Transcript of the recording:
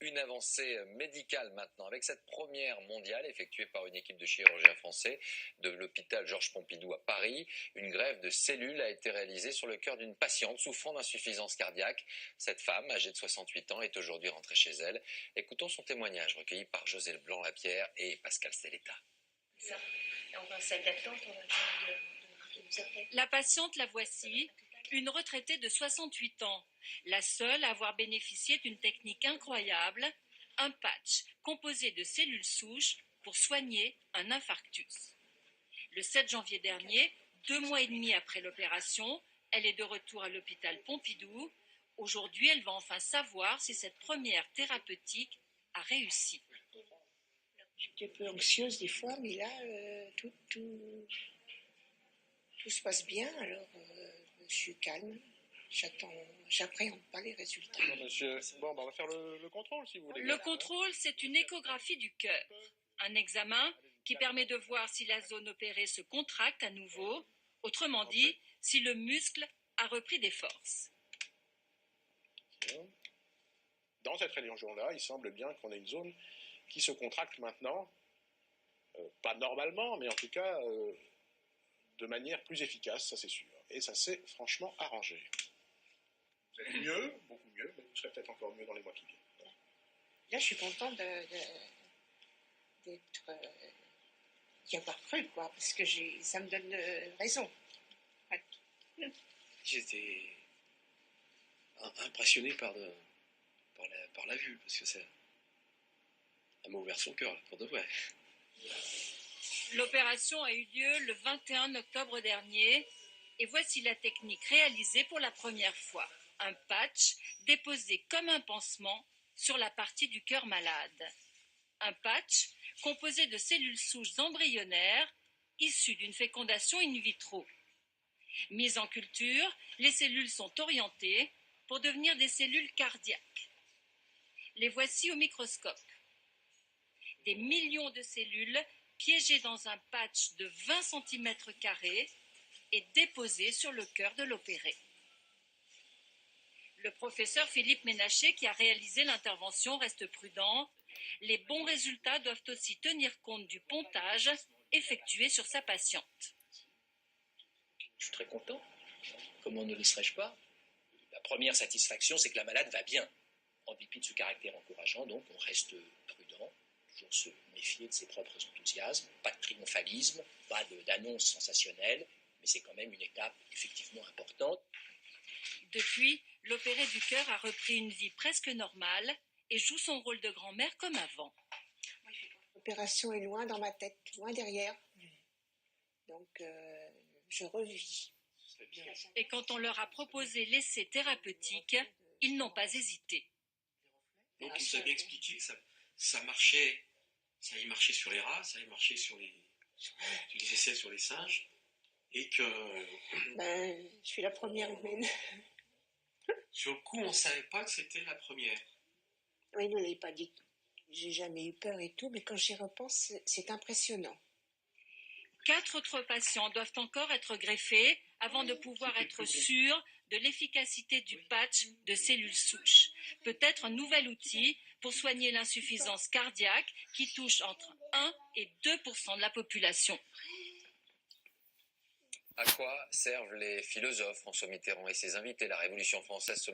Une avancée médicale maintenant, avec cette première mondiale effectuée par une équipe de chirurgiens français de l'hôpital Georges Pompidou à Paris. Une greffe de cellules a été réalisée sur le cœur d'une patiente souffrant d'insuffisance cardiaque. Cette femme, âgée de 68 ans, est aujourd'hui rentrée chez elle. Écoutons son témoignage recueilli par José Leblanc-Lapierre et Pascal Stelletta. La patiente, la voici, une retraitée de 68 ans, la seule à avoir bénéficié d'une technique incroyable, un patch composé de cellules souches pour soigner un infarctus. Le 7 janvier dernier, 2 mois et demi après l'opération, elle est de retour à l'hôpital Pompidou. Aujourd'hui, elle va enfin savoir si cette première thérapeutique a réussi. J'étais un peu anxieuse des fois, mais là, tout se passe bien, alors je suis calme. J'appréhende pas les résultats. Bon, on va faire le contrôle si vous voulez. Le contrôle, c'est une échographie du cœur. Un examen qui permet de voir si la zone opérée se contracte à nouveau, autrement dit, si le muscle a repris des forces. Dans cette région-là, il semble bien qu'on ait une zone qui se contracte maintenant, pas normalement, mais en tout cas de manière plus efficace, ça c'est sûr. Et ça s'est franchement arrangé. Vous allez mieux, beaucoup mieux, mais vous serez peut-être encore mieux dans les mois qui viennent. Là, je suis contente d'être... d'y avoir cru, quoi, parce que ça me donne raison. Ouais. J'étais impressionné par la vue, parce que ça m'a ouvert son cœur, pour de vrai. L'opération a eu lieu le 21 octobre dernier, et voici la technique réalisée pour la première fois. Un patch déposé comme un pansement sur la partie du cœur malade. Un patch composé de cellules souches embryonnaires issues d'une fécondation in vitro. Mises en culture, les cellules sont orientées pour devenir des cellules cardiaques. Les voici au microscope. Des millions de cellules piégées dans un patch de 20 cm² et déposées sur le cœur de l'opéré. Le professeur Philippe Ménaché, qui a réalisé l'intervention, reste prudent. Les bons résultats doivent aussi tenir compte du pontage effectué sur sa patiente. Je suis très content. Comment ne le serais-je pas? La première satisfaction, c'est que la malade va bien. En dépit de ce caractère encourageant, donc, on reste prudent, toujours se méfier de ses propres enthousiasmes, pas de triomphalisme, pas d'annonce sensationnelle, mais c'est quand même une étape effectivement importante. Depuis, l'opéré du cœur a repris une vie presque normale et joue son rôle de grand-mère comme avant. L'opération est loin dans ma tête, loin derrière. Donc, je revis. Et quand on leur a proposé l'essai thérapeutique, ils n'ont pas hésité. Donc il nous a bien expliqué que ça marchait, ça y marchait sur les rats, ça y marchait sur les essais sur les singes, et que... je suis la première humaine. Sur le coup, on ne savait pas que c'était la première. Oui, ne l'avez pas dit. J'ai jamais eu peur et tout, mais quand j'y repense, c'est impressionnant. 4 autres patients doivent encore être greffés avant de pouvoir être sûrs de l'efficacité du patch de cellules souches. Peut-être un nouvel outil pour soigner l'insuffisance cardiaque qui touche entre 1 et 2% de la population. À quoi servent les philosophes François Mitterrand et ses invités? La Révolution française, selon